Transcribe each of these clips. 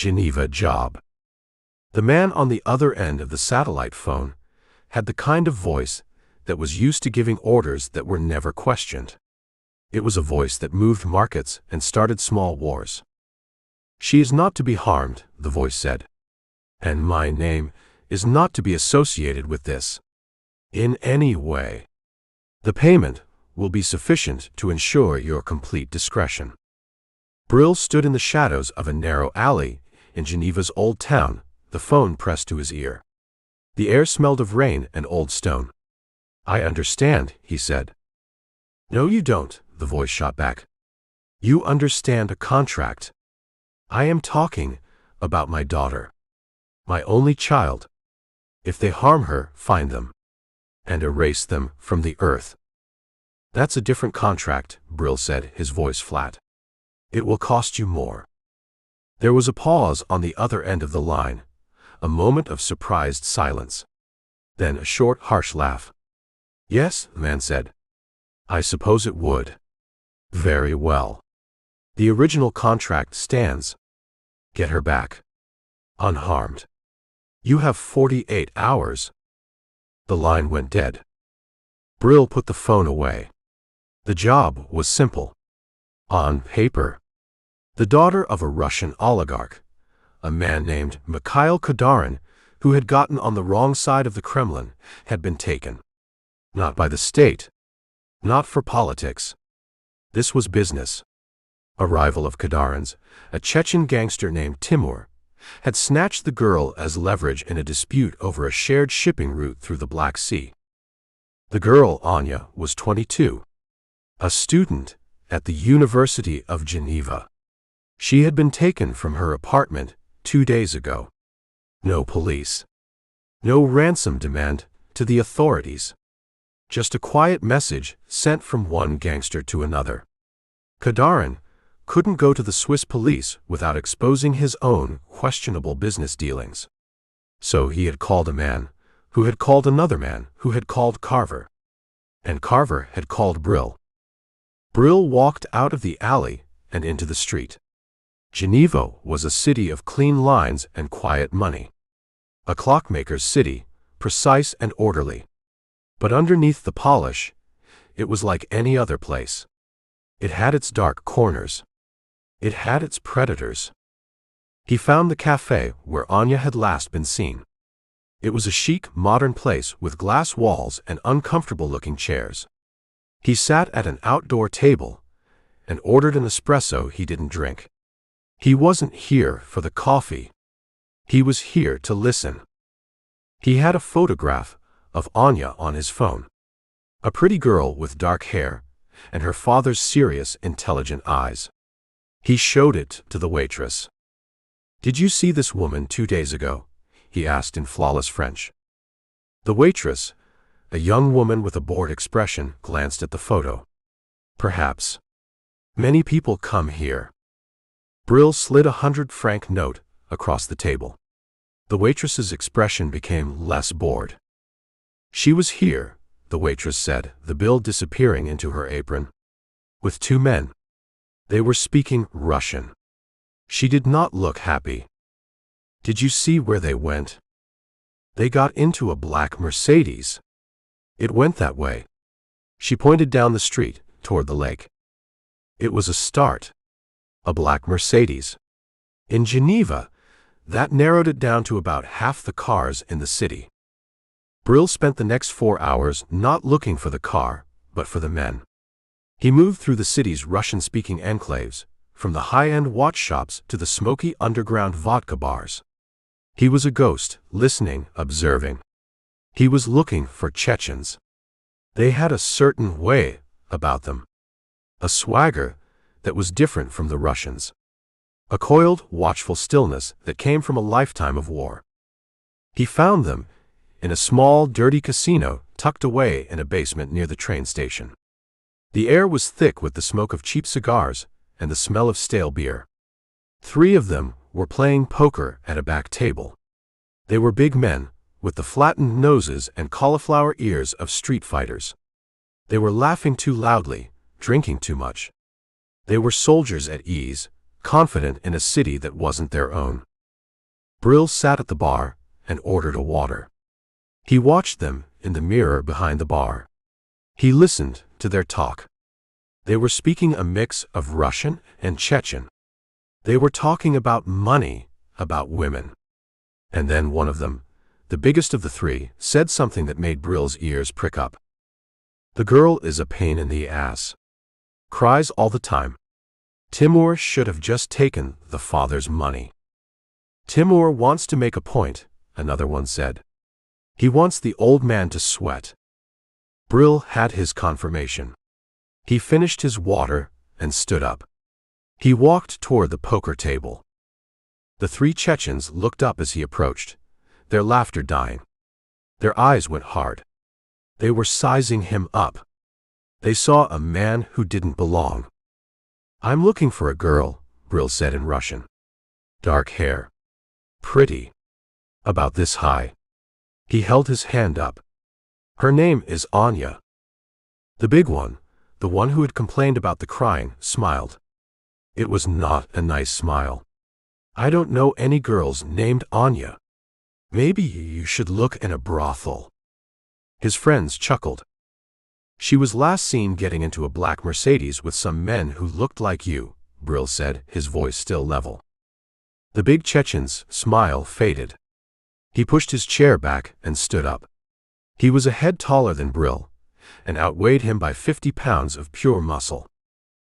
Geneva Job. The man on the other end of the satellite phone had the kind of voice that was used to giving orders that were never questioned. It was a voice that moved markets and started small wars. "She is not to be harmed," the voice said. "And my name is not to be associated with this in any way. The payment will be sufficient to ensure your complete discretion." Brill stood in the shadows of a narrow alley in Geneva's old town, the phone pressed to his ear. The air smelled of rain and old stone. "I understand," he said. "No, you don't," the voice shot back. "You understand a contract. I am talking about my daughter, my only child. If they harm her, find them and erase them from the earth." "That's a different contract," Brill said, his voice flat. "It will cost you more." There was a pause on the other end of the line, a moment of surprised silence. Then a short, harsh laugh. "Yes," the man said. "I suppose it would." "Very well. The original contract stands. Get her back, unharmed. You have 48 hours. The line went dead. Brill put the phone away. The job was simple. On paper. The daughter of a Russian oligarch, a man named Mikhail Kadarin, who had gotten on the wrong side of the Kremlin, had been taken. Not by the state. Not for politics. This was business. A rival of Kadarin's, a Chechen gangster named Timur, had snatched the girl as leverage in a dispute over a shared shipping route through the Black Sea. The girl, Anya, was 22, a student at the University of Geneva. She had been taken from her apartment 2 days ago. No police. No ransom demand to the authorities. Just a quiet message sent from one gangster to another. Kadarin couldn't go to the Swiss police without exposing his own questionable business dealings. So he had called a man, who had called another man, who had called Carver. And Carver had called Brill. Brill walked out of the alley and into the street. Geneva was a city of clean lines and quiet money. A clockmaker's city, precise and orderly. But underneath the polish, it was like any other place. It had its dark corners. It had its predators. He found the cafe where Anya had last been seen. It was a chic, modern place with glass walls and uncomfortable-looking chairs. He sat at an outdoor table and ordered an espresso he didn't drink. He wasn't here for the coffee. He was here to listen. He had a photograph of Anya on his phone. A pretty girl with dark hair and her father's serious, intelligent eyes. He showed it to the waitress. "Did you see this woman 2 days ago?" he asked in flawless French. The waitress, a young woman with a bored expression, glanced at the photo. "Perhaps. Many people come here." Brill slid a 100-franc note across the table. The waitress's expression became less bored. "She was here," the waitress said, the bill disappearing into her apron. "With 2 men. They were speaking Russian. She did not look happy." "Did you see where they went?" "They got into a black Mercedes. It went that way." She pointed down the street, toward the lake. It was a start. A black Mercedes. In Geneva, that narrowed it down to about half the cars in the city. Brill spent the next 4 hours not looking for the car, but for the men. He moved through the city's Russian-speaking enclaves, from the high-end watch shops to the smoky underground vodka bars. He was a ghost, listening, observing. He was looking for Chechens. They had a certain way about them. A swagger that was different from the Russians. A coiled, watchful stillness that came from a lifetime of war. He found them in a small, dirty casino tucked away in a basement near the train station. The air was thick with the smoke of cheap cigars and the smell of stale beer. 3 of them were playing poker at a back table. They were big men, with the flattened noses and cauliflower ears of street fighters. They were laughing too loudly, drinking too much. They were soldiers at ease, confident in a city that wasn't their own. Brill sat at the bar and ordered a water. He watched them in the mirror behind the bar. He listened to their talk. They were speaking a mix of Russian and Chechen. They were talking about money, about women. And then one of them, the biggest of the three, said something that made Brill's ears prick up. "The girl is a pain in the ass. Cries all the time. Timur should have just taken the father's money." "Timur wants to make a point," another one said. "He wants the old man to sweat." Brill had his confirmation. He finished his water and stood up. He walked toward the poker table. The three Chechens looked up as he approached, their laughter dying. Their eyes went hard. They were sizing him up. They saw a man who didn't belong. "I'm looking for a girl," Brill said in Russian. "Dark hair. Pretty. About this high." He held his hand up. "Her name is Anya." The big one, the one who had complained about the crying, smiled. It was not a nice smile. "I don't know any girls named Anya. Maybe you should look in a brothel." His friends chuckled. "She was last seen getting into a black Mercedes with some men who looked like you," Brill said, his voice still level. The big Chechen's smile faded. He pushed his chair back and stood up. He was a head taller than Brill, and outweighed him by 50 pounds of pure muscle.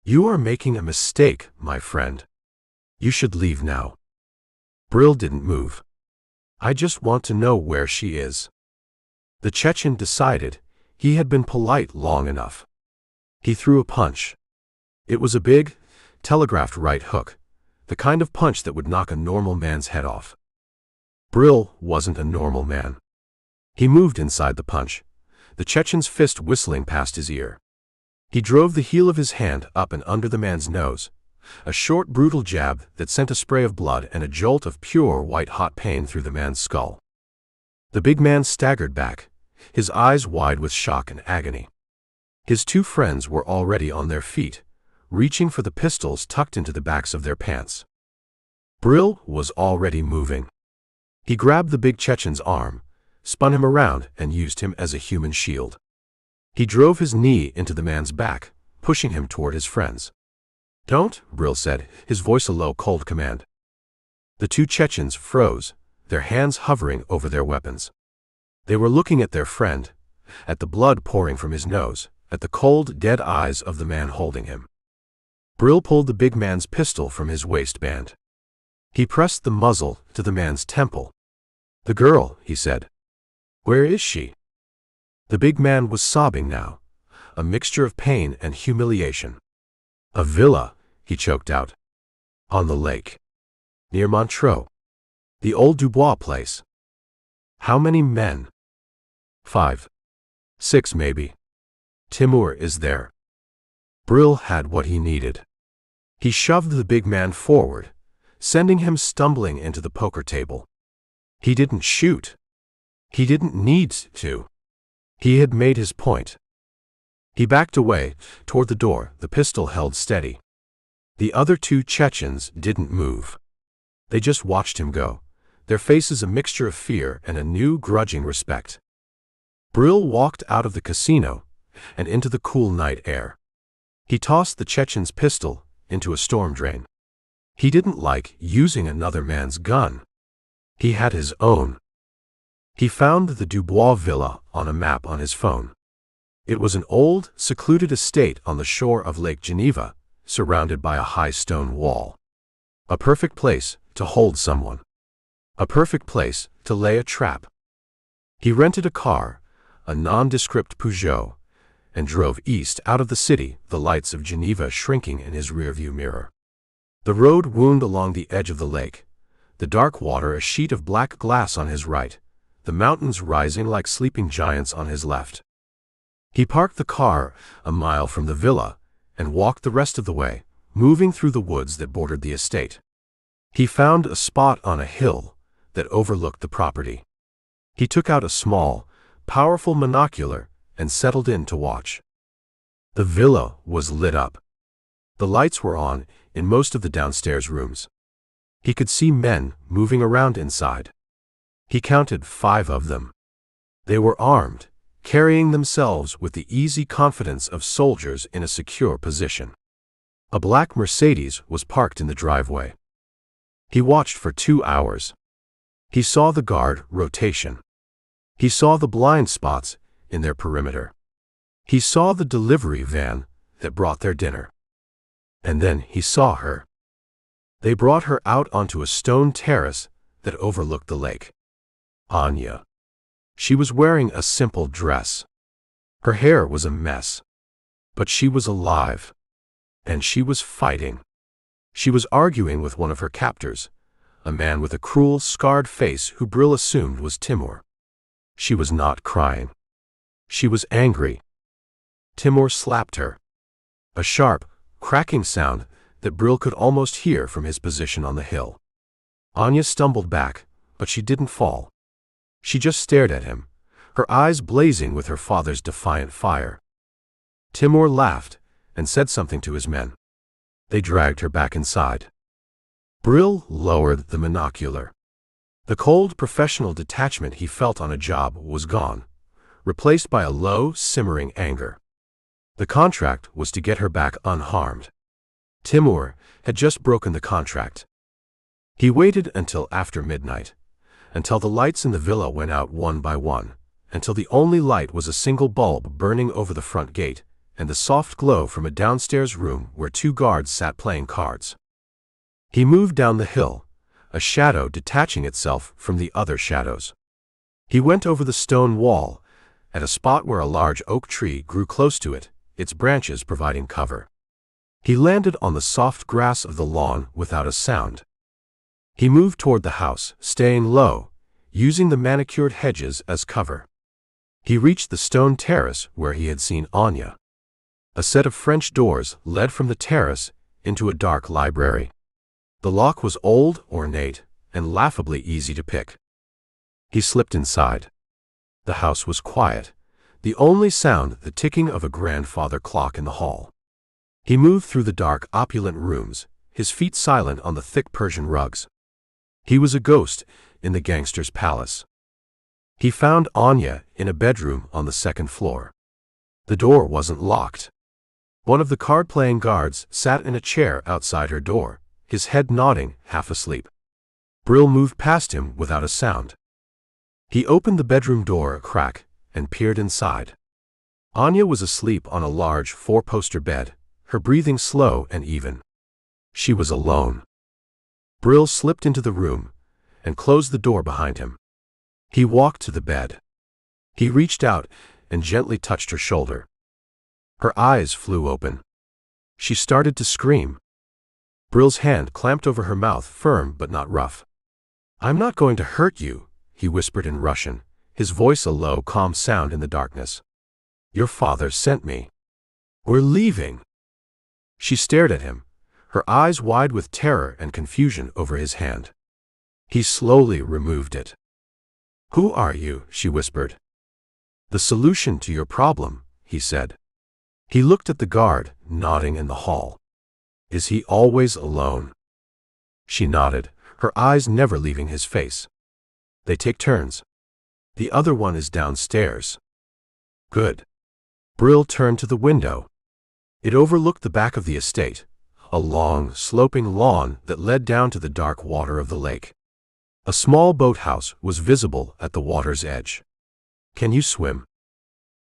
"You are making a mistake, my friend. You should leave now." Brill didn't move. "I just want to know where she is." The Chechen decided he had been polite long enough. He threw a punch. It was a big, telegraphed right hook, the kind of punch that would knock a normal man's head off. Brill wasn't a normal man. He moved inside the punch, the Chechen's fist whistling past his ear. He drove the heel of his hand up and under the man's nose, a short, brutal jab that sent a spray of blood and a jolt of pure white-hot pain through the man's skull. The big man staggered back, his eyes wide with shock and agony. His two friends were already on their feet, reaching for the pistols tucked into the backs of their pants. Brill was already moving. He grabbed the big Chechen's arm, spun him around, and used him as a human shield. He drove his knee into the man's back, pushing him toward his friends. "Don't," Brill said, his voice a low, cold command. The two Chechens froze, their hands hovering over their weapons. They were looking at their friend, at the blood pouring from his nose, at the cold, dead eyes of the man holding him. Brill pulled the big man's pistol from his waistband. He pressed the muzzle to the man's temple. "The girl," he said. "Where is she?" The big man was sobbing now, a mixture of pain and humiliation. "A villa," he choked out. "On the lake. Near Montreux. The old Dubois place." "How many men?" "5. 6 maybe. Timur is there." Brill had what he needed. He shoved the big man forward, sending him stumbling into the poker table. He didn't shoot. He didn't need to. He had made his point. He backed away, toward the door, the pistol held steady. The other two Chechens didn't move. They just watched him go, their faces a mixture of fear and a new, grudging respect. Brill walked out of the casino and into the cool night air. He tossed the Chechen's pistol into a storm drain. He didn't like using another man's gun. He had his own. He found the Dubois villa on a map on his phone. It was an old, secluded estate on the shore of Lake Geneva, surrounded by a high stone wall. A perfect place to hold someone. A perfect place to lay a trap. He rented a car, a nondescript Peugeot, and drove east out of the city, the lights of Geneva shrinking in his rearview mirror. The road wound along the edge of the lake, the dark water a sheet of black glass on his right, the mountains rising like sleeping giants on his left. He parked the car a mile from the villa and walked the rest of the way, moving through the woods that bordered the estate. He found a spot on a hill that overlooked the property. He took out a small, powerful monocular and settled in to watch. The villa was lit up. The lights were on in most of the downstairs rooms. He could see men moving around inside. He counted 5 of them. They were armed, carrying themselves with the easy confidence of soldiers in a secure position. A black Mercedes was parked in the driveway. He watched for 2 hours. He saw the guard rotation. He saw the blind spots in their perimeter. He saw the delivery van that brought their dinner. And then he saw her. They brought her out onto a stone terrace that overlooked the lake. Anya. She was wearing a simple dress. Her hair was a mess. But she was alive. And she was fighting. She was arguing with one of her captors, a man with a cruel, scarred face who Brill assumed was Timur. She was not crying. She was angry. Timur slapped her. A sharp, cracking sound that Brill could almost hear from his position on the hill. Anya stumbled back, but she didn't fall. She just stared at him, her eyes blazing with her father's defiant fire. Timur laughed and said something to his men. They dragged her back inside. Brill lowered the monocular. The cold professional detachment he felt on a job was gone, replaced by a low, simmering anger. The contract was to get her back unharmed. Timur had just broken the contract. He waited until after midnight, until the lights in the villa went out one by one, until the only light was a single bulb burning over the front gate and the soft glow from a downstairs room where 2 guards sat playing cards. He moved down the hill, a shadow detaching itself from the other shadows. He went over the stone wall, at a spot where a large oak tree grew close to it, its branches providing cover. He landed on the soft grass of the lawn without a sound. He moved toward the house, staying low, using the manicured hedges as cover. He reached the stone terrace where he had seen Anya. A set of French doors led from the terrace into a dark library. The lock was old, ornate, and laughably easy to pick. He slipped inside. The house was quiet, the only sound the ticking of a grandfather clock in the hall. He moved through the dark, opulent rooms, his feet silent on the thick Persian rugs. He was a ghost in the gangster's palace. He found Anya in a bedroom on the 2nd floor. The door wasn't locked. One of the card-playing guards sat in a chair outside her door, his head nodding, half asleep. Brill moved past him without a sound. He opened the bedroom door a crack and peered inside. Anya was asleep on a large 4-poster bed, her breathing slow and even. She was alone. Brill slipped into the room and closed the door behind him. He walked to the bed. He reached out and gently touched her shoulder. Her eyes flew open. She started to scream. Brill's hand clamped over her mouth, firm but not rough. "I'm not going to hurt you," he whispered in Russian, his voice a low, calm sound in the darkness. "Your father sent me. We're leaving." She stared at him, her eyes wide with terror and confusion over his hand. He slowly removed it. "Who are you?" she whispered. "The solution to your problem," he said. He looked at the guard, nodding in the hall. "Is he always alone?" She nodded, her eyes never leaving his face. "They take turns. The other one is downstairs." "Good." Brill turned to the window. It overlooked the back of the estate, a long, sloping lawn that led down to the dark water of the lake. A small boathouse was visible at the water's edge. "Can you swim?"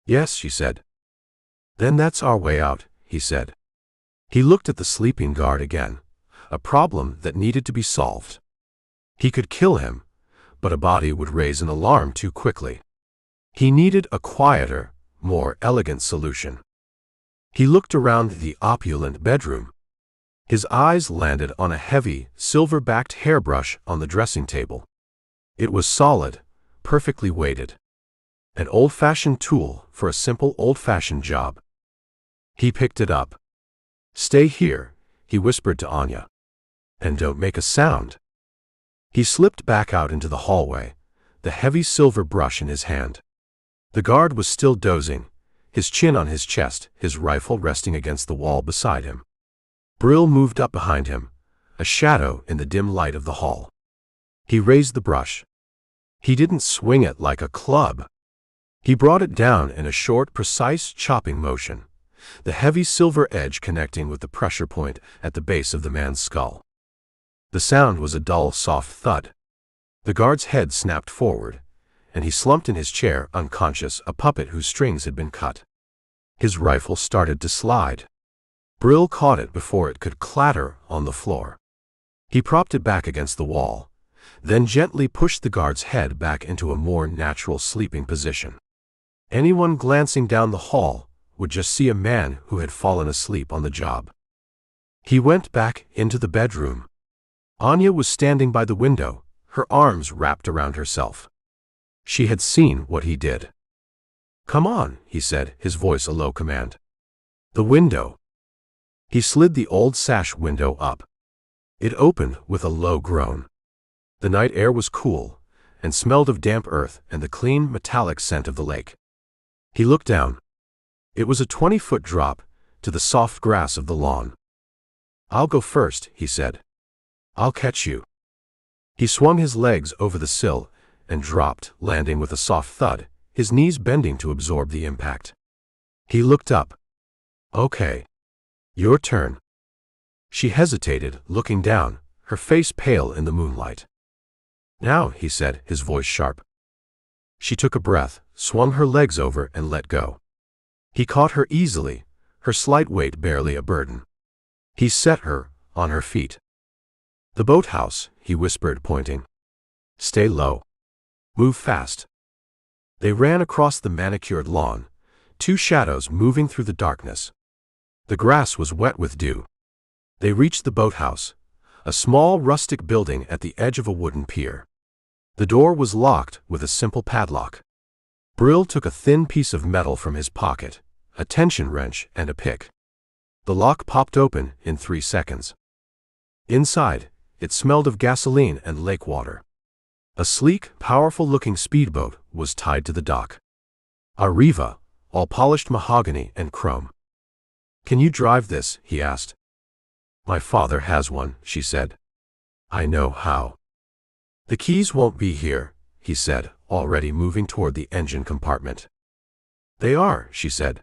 "Yes," she said. "Then that's our way out," he said. He looked at the sleeping guard again, a problem that needed to be solved. He could kill him, but a body would raise an alarm too quickly. He needed a quieter, more elegant solution. He looked around the opulent bedroom. His eyes landed on a heavy, silver-backed hairbrush on the dressing table. It was solid, perfectly weighted. An old-fashioned tool for a simple old-fashioned job. He picked it up. "Stay here," he whispered to Anya. "And don't make a sound." He slipped back out into the hallway, the heavy silver brush in his hand. The guard was still dozing, his chin on his chest, his rifle resting against the wall beside him. Brill moved up behind him, a shadow in the dim light of the hall. He raised the brush. He didn't swing it like a club. He brought it down in a short, precise chopping motion, the heavy silver edge connecting with the pressure point at the base of the man's skull. The sound was a dull, soft thud. The guard's head snapped forward, and he slumped in his chair, unconscious, a puppet whose strings had been cut. His rifle started to slide. Brill caught it before it could clatter on the floor. He propped it back against the wall, then gently pushed the guard's head back into a more natural sleeping position. Anyone glancing down the hall would just see a man who had fallen asleep on the job. He went back into the bedroom. Anya was standing by the window, her arms wrapped around herself. She had seen what he did. "Come on," he said, his voice a low command. "The window." He slid the old sash window up. It opened with a low groan. The night air was cool, and smelled of damp earth and the clean, metallic scent of the lake. He looked down. It was a 20-foot drop to the soft grass of the lawn. "I'll go first," he said. "I'll catch you." He swung his legs over the sill and dropped, landing with a soft thud, his knees bending to absorb the impact. He looked up. "Okay. Your turn." She hesitated, looking down, her face pale in the moonlight. "Now," he said, his voice sharp. She took a breath, swung her legs over, and let go. He caught her easily, her slight weight barely a burden. He set her on her feet. "The boathouse," he whispered, pointing. "Stay low. Move fast." They ran across the manicured lawn, two shadows moving through the darkness. The grass was wet with dew. They reached the boathouse, a small rustic building at the edge of a wooden pier. The door was locked with a simple padlock. Brill took a thin piece of metal from his pocket, a tension wrench and a pick. The lock popped open in 3 seconds. Inside, it smelled of gasoline and lake water. A sleek, powerful-looking speedboat was tied to the dock. A Riva, all polished mahogany and chrome. "Can you drive this?" he asked. "My father has one," she said. "I know how." "The keys won't be here," he said, already moving toward the engine compartment. "They are," she said.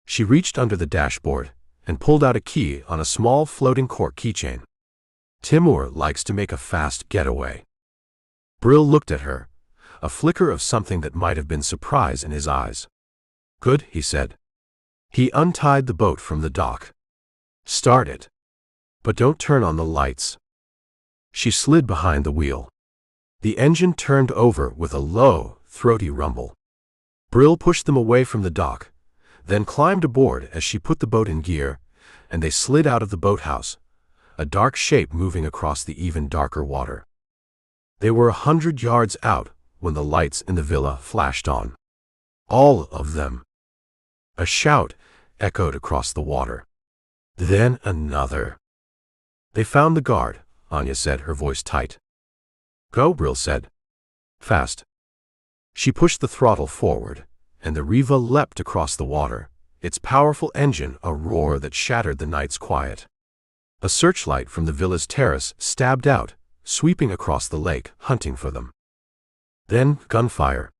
She reached under the dashboard and pulled out a key on a small floating cork keychain. "Timur likes to make a fast getaway." Brill looked at her, a flicker of something that might have been surprise in his eyes. "Good," he said. He untied the boat from the dock. "Start it. But don't turn on the lights." She slid behind the wheel. The engine turned over with a low, throaty rumble. Brill pushed them away from the dock, then climbed aboard as she put the boat in gear, and they slid out of the boathouse, a dark shape moving across the even darker water. They were 100 yards out when the lights in the villa flashed on. All of them. A shout echoed across the water. Then another. "They found the guard," Anya said, her voice tight. "Go," Brill said. "Fast." She pushed the throttle forward, and the Riva leapt across the water, its powerful engine a roar that shattered the night's quiet. A searchlight from the villa's terrace stabbed out, sweeping across the lake, hunting for them. Then gunfire.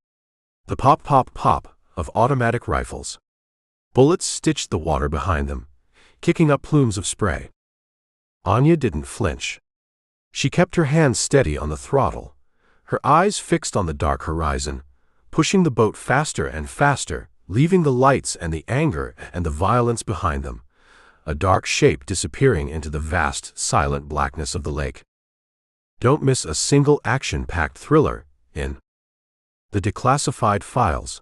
The pop, pop, pop of automatic rifles. Bullets stitched the water behind them, kicking up plumes of spray. Anya didn't flinch. She kept her hands steady on the throttle, her eyes fixed on the dark horizon, pushing the boat faster and faster, leaving the lights and the anger and the violence behind them, a dark shape disappearing into the vast, silent blackness of the lake. Don't miss a single action-packed thriller in The Declassified Files.